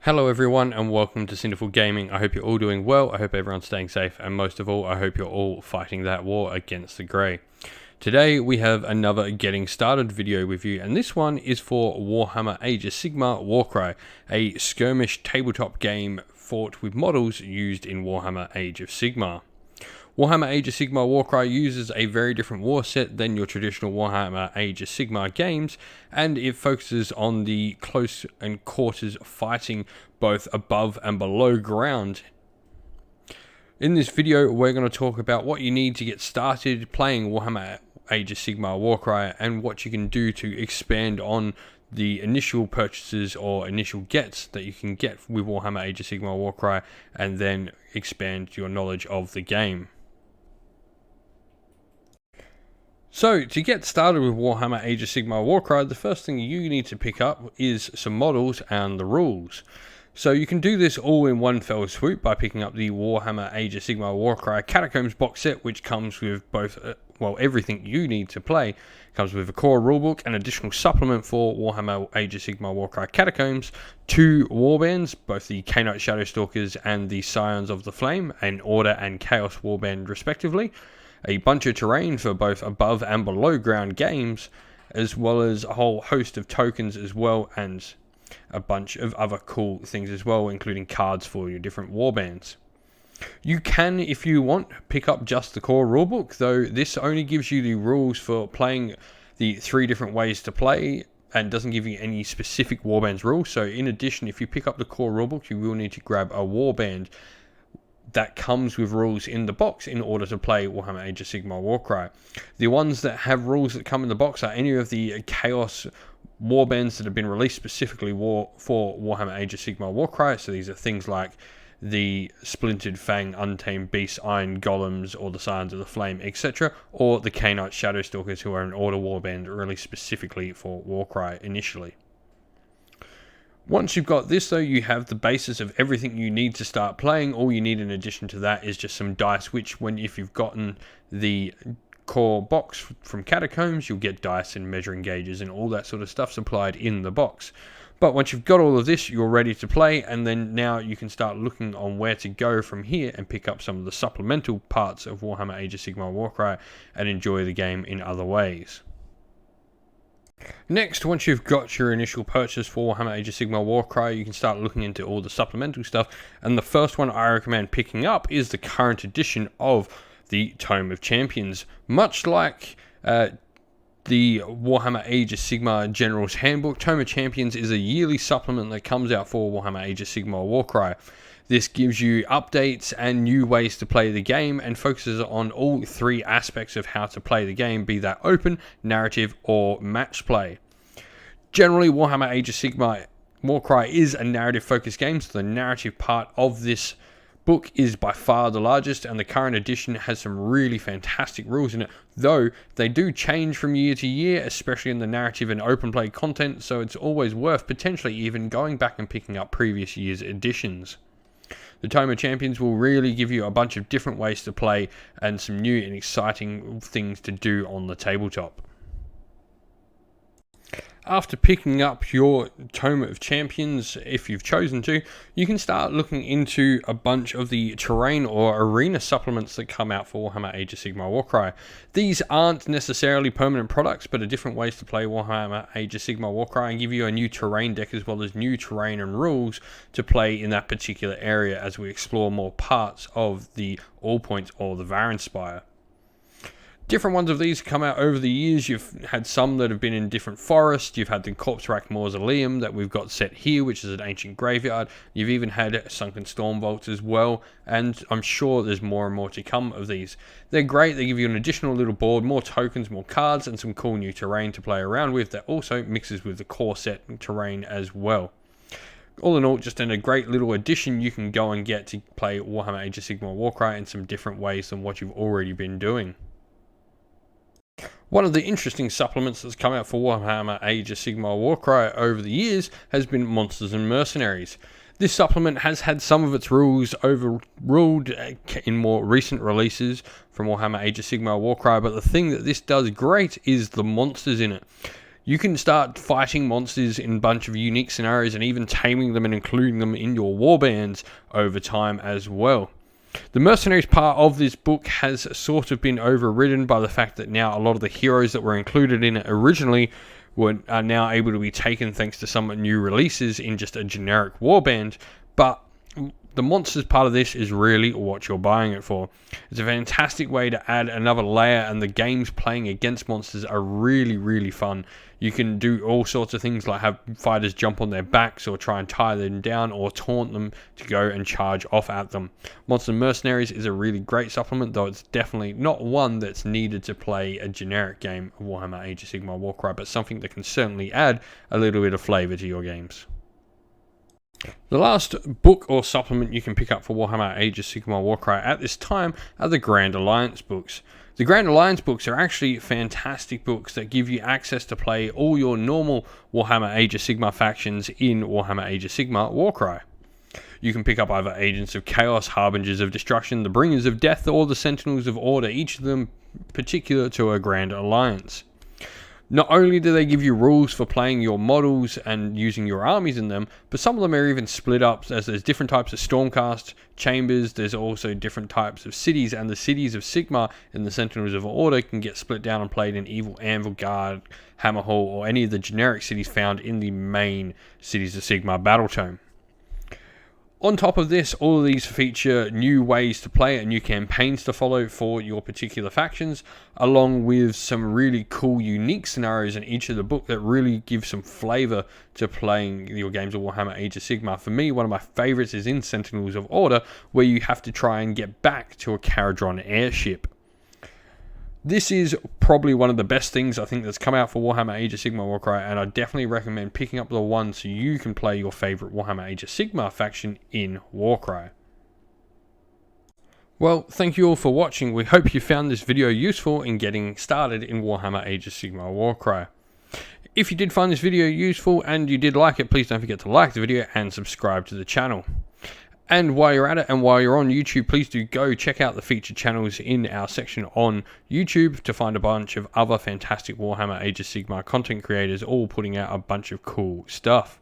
Hello everyone and welcome to Cinderful Gaming. I hope you're all doing well, I hope everyone's staying safe, and most of all, I hope you're all fighting that war against the Grey. Today we have another getting started video with you, and this one is for Warhammer Age of Sigmar Warcry, a skirmish tabletop game fought with models used in Warhammer Age of Sigmar. Warhammer Age of Sigmar Warcry uses a very different war set than your traditional Warhammer Age of Sigmar games, and it focuses on the close and quarters fighting both above and below ground. In this video, we're going to talk about what you need to get started playing Warhammer Age of Sigmar Warcry and what you can do to expand on the initial purchases or initial gets that you can get with Warhammer Age of Sigmar Warcry, and then expand your knowledge of the game. So, to get started with Warhammer Age of Sigmar Warcry, the first thing you need to pick up is some models and the rules. So you can do this all in one fell swoop by picking up the Warhammer Age of Sigmar Warcry Catacombs box set, which comes with both, everything you need to play. It comes with a core rulebook, an additional supplement for Warhammer Age of Sigmar Warcry Catacombs, 2 warbands, both the Knight Shadowstalkers and the Scions of the Flame, an Order and Chaos warband respectively, a bunch of terrain for both above and below ground games, as well as a whole host of tokens as well, and a bunch of other cool things as well, including cards for your different warbands. You can, if you want, pick up just the core rulebook, though this only gives you the rules for playing the 3 different ways to play and doesn't give you any specific warbands rules. So in addition, if you pick up the core rulebook, you will need to grab a warband that comes with rules in the box in order to play Warhammer Age of Sigmar Warcry. The ones that have rules that come in the box are any of the Chaos warbands that have been released specifically for Warhammer Age of Sigmar Warcry. So these are things like the Splintered Fang, Untamed Beasts, Iron Golems, or the Scions of the Flame, etc., or the Knight Shadowstalkers, who are an Order warband released specifically for Warcry initially. Once you've got this, though, you have the basis of everything you need to start playing. All you need in addition to that is just some dice, which, if you've gotten the core box from Catacombs, you'll get dice and measuring gauges and all that sort of stuff supplied in the box. But once you've got all of this, you're ready to play, and then now you can start looking on where to go from here and pick up some of the supplemental parts of Warhammer Age of Sigmar Warcry and enjoy the game in other ways. Next, once you've got your initial purchase for Warhammer Age of Sigmar Warcry, you can start looking into all the supplemental stuff, and the first one I recommend picking up is the current edition of the Tome of Champions. Much like the Warhammer Age of Sigmar General's Handbook, Tome of Champions is a yearly supplement that comes out for Warhammer Age of Sigmar Warcry. This gives you updates and new ways to play the game and focuses on all 3 aspects of how to play the game, be that open, narrative, or match play. Generally, Warhammer Age of Sigmar Warcry is a narrative-focused game, so the narrative part of this book is by far the largest, and the current edition has some really fantastic rules in it, though they do change from year to year, especially in the narrative and open play content, so it's always worth potentially even going back and picking up previous year's editions. The Tome of Champions will really give you a bunch of different ways to play and some new and exciting things to do on the tabletop. After picking up your Tome of Champions, if you've chosen to, you can start looking into a bunch of the terrain or arena supplements that come out for Warhammer Age of Sigmar Warcry. These aren't necessarily permanent products, but are different ways to play Warhammer Age of Sigmar Warcry and give you a new terrain deck as well as new terrain and rules to play in that particular area as we explore more parts of the All Points or the Varanspire. Different ones of these come out over the years. You've had some that have been in different forests. You've had the Corpse Rack Mausoleum that we've got set here, which is an ancient graveyard. You've even had Sunken Storm Vaults as well, and I'm sure there's more and more to come of these. They're great. They give you an additional little board, more tokens, more cards, and some cool new terrain to play around with that also mixes with the core set terrain as well. All in all, just in a great little addition you can go and get to play Warhammer Age of Sigmar Warcry in some different ways than what you've already been doing. One of the interesting supplements that's come out for Warhammer Age of Sigmar Warcry over the years has been Monsters and Mercenaries. This supplement has had some of its rules overruled in more recent releases from Warhammer Age of Sigmar Warcry, but the thing that this does great is the monsters in it. You can start fighting monsters in a bunch of unique scenarios and even taming them and including them in your warbands over time as well. The Mercenaries part of this book has sort of been overridden by the fact that now a lot of the heroes that were included in it originally are now able to be taken thanks to some new releases in just a generic warband, but the monsters part of this is really what you're buying it for. It's a fantastic way to add another layer, and the games playing against monsters are really fun. You can do all sorts of things like have fighters jump on their backs or try and tie them down or taunt them to go and charge off at them. Monster Mercenaries is a really great supplement, though it's definitely not one that's needed to play a generic game of Warhammer Age of Sigmar Warcry, but something that can certainly add a little bit of flavour to your games. The last book or supplement you can pick up for Warhammer Age of Sigmar Warcry at this time are the Grand Alliance books. The Grand Alliance books are actually fantastic books that give you access to play all your normal Warhammer Age of Sigmar factions in Warhammer Age of Sigmar Warcry. You can pick up either Agents of Chaos, Harbingers of Destruction, the Bringers of Death, or the Sentinels of Order, each of them particular to a Grand Alliance. Not only do they give you rules for playing your models and using your armies in them, but some of them are even split up, as there's different types of Stormcast chambers, there's also different types of cities, and the cities of Sigmar in the Sentinels of Order can get split down and played in Evil Anvil Guard, Hammerhall, or any of the generic cities found in the main Cities of Sigmar battle tome. On top of this, all of these feature new ways to play and new campaigns to follow for your particular factions, along with some really cool, unique scenarios in each of the book that really give some flavour to playing your games of Warhammer Age of Sigmar. For me, one of my favourites is in Sentinels of Order, where you have to try and get back to a Caradron airship. This is probably one of the best things I think that's come out for Warhammer Age of Sigmar Warcry, and I definitely recommend picking up the one so you can play your favourite Warhammer Age of Sigmar faction in Warcry. Well, thank you all for watching. We hope you found this video useful in getting started in Warhammer Age of Sigmar Warcry. If you did find this video useful and you did like it, please don't forget to like the video and subscribe to the channel. And while you're at it, and while you're on YouTube, please do go check out the featured channels in our section on YouTube to find a bunch of other fantastic Warhammer Age of Sigmar content creators, all putting out a bunch of cool stuff.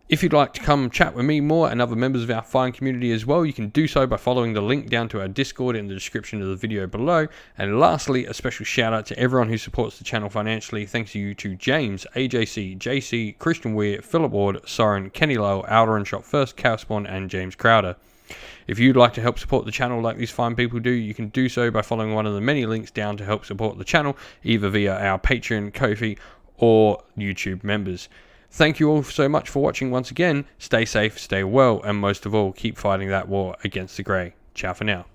If you'd like to come chat with me more and other members of our fine community as well, you can do so by following the link down to our Discord in the description of the video below. And lastly, a special shout out to everyone who supports the channel financially. Thanks you to James, AJC, JC, Christian Weir, Philip Ward, Soren, Kenny Lowell, Alderon Shot First, Cowspawn, and James Crowder. If you'd like to help support the channel like these fine people do, you can do so by following one of the many links down to help support the channel, either via our Patreon, Ko-fi, or YouTube members. Thank you all so much for watching once again. Stay safe, stay well, and most of all, keep fighting that war against the Grey. Ciao for now.